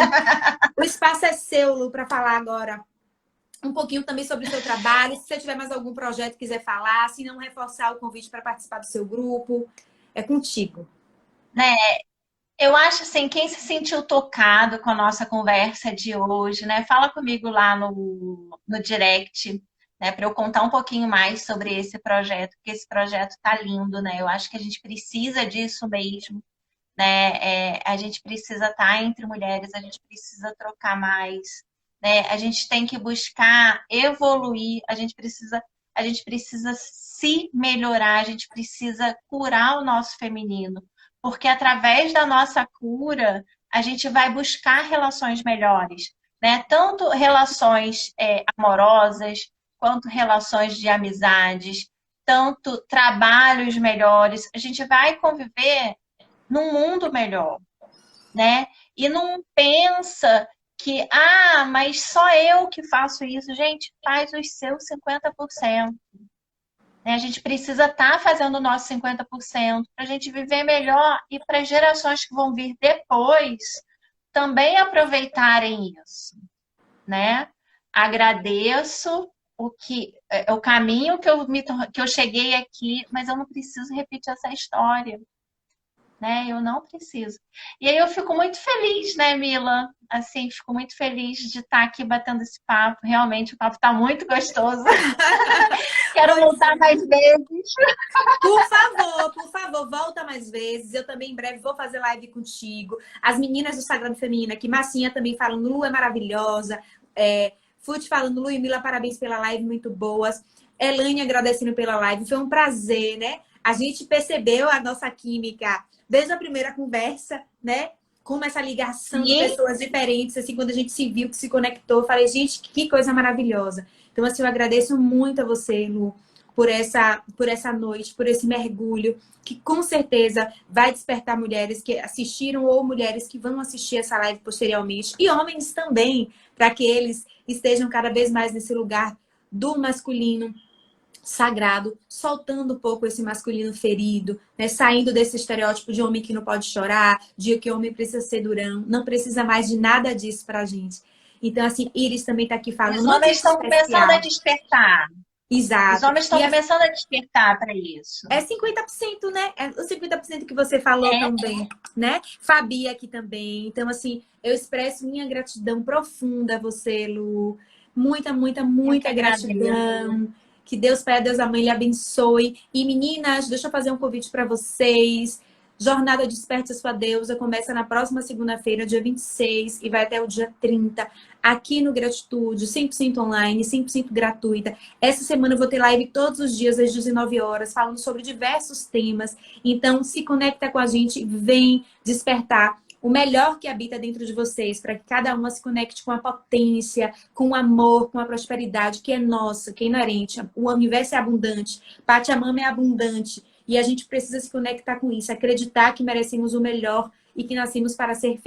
o espaço é seu, Lu, para falar agora um pouquinho também sobre o seu trabalho. Se você tiver mais algum projeto que quiser falar, se não reforçar o convite para participar do seu grupo, é contigo. Né? Eu acho assim, quem se sentiu tocado com a nossa conversa de hoje, né? Fala comigo lá no direct, né? Para eu contar um pouquinho mais sobre esse projeto, porque esse projeto tá lindo, né? Eu acho que a gente precisa disso mesmo, né? A gente precisa estar entre mulheres, a gente precisa trocar mais, né? A gente tem que buscar evoluir, a gente precisa se melhorar, a gente precisa curar o nosso feminino, porque através da nossa cura a gente vai buscar relações melhores, né? Tanto relações amorosas, quanto relações de amizades, tanto trabalhos melhores. A gente vai conviver num mundo melhor, né? E não pensa que, mas só eu que faço isso. Gente, faz os seus 50%. Né? A gente precisa estar fazendo o nosso 50% para a gente viver melhor e para as gerações que vão vir depois também aproveitarem isso, né? Agradeço o caminho que eu cheguei aqui, mas eu não preciso repetir essa história, né? Eu não preciso. E aí eu fico muito feliz, né, Mila? Assim, fico muito feliz de estar aqui batendo esse papo. Realmente, o papo está muito gostoso. Quero voltar mais vezes. Por favor, volta mais vezes. Eu também em breve vou fazer live contigo. As meninas do Sagrado Feminino aqui, Massinha também falando, Lu é maravilhosa. Fute falando, Lu e Mila, parabéns pela live, muito boas. Elaine agradecendo pela live, foi um prazer, né? A gente percebeu a nossa química desde a primeira conversa, né? Como essa ligação de pessoas diferentes, assim, quando a gente se viu, que se conectou, eu falei, gente, que coisa maravilhosa. Então, assim, eu agradeço muito a você, Lu, por essa noite, por esse mergulho, que com certeza vai despertar mulheres que assistiram ou mulheres que vão assistir essa live posteriormente, e homens também, para que eles estejam cada vez mais nesse lugar do masculino sagrado, soltando um pouco esse masculino ferido, né? Saindo desse estereótipo de homem que não pode chorar, de que homem precisa ser durão, não precisa mais de nada disso pra gente. Então, assim, Iris também tá aqui falando. Os homens estão começando a despertar. Os Exato. homens estão começando a despertar para isso. É 50%, né? É o 50% que você falou também, né? Fabi aqui também. Então, assim, eu expresso minha gratidão profunda a você, Lu. Muita, muita, muita gratidão. Que Deus Pai, Deus a Mãe lhe abençoe. E meninas, deixa eu fazer um convite para vocês. Jornada Desperte a Sua Deusa começa na próxima segunda-feira, dia 26, e vai até o dia 30, aqui no Gratitude, 100% online, 100% gratuita. Essa semana eu vou ter live todos os dias, às 19 horas, falando sobre diversos temas. Então, se conecta com a gente, vem despertar o melhor que habita dentro de vocês, para que cada uma se conecte com a potência, com o amor, com a prosperidade que é nossa, que é inerente. O universo é abundante, Pachamama é abundante, e a gente precisa se conectar com isso, acreditar que merecemos o melhor e que nascemos para ser felizes.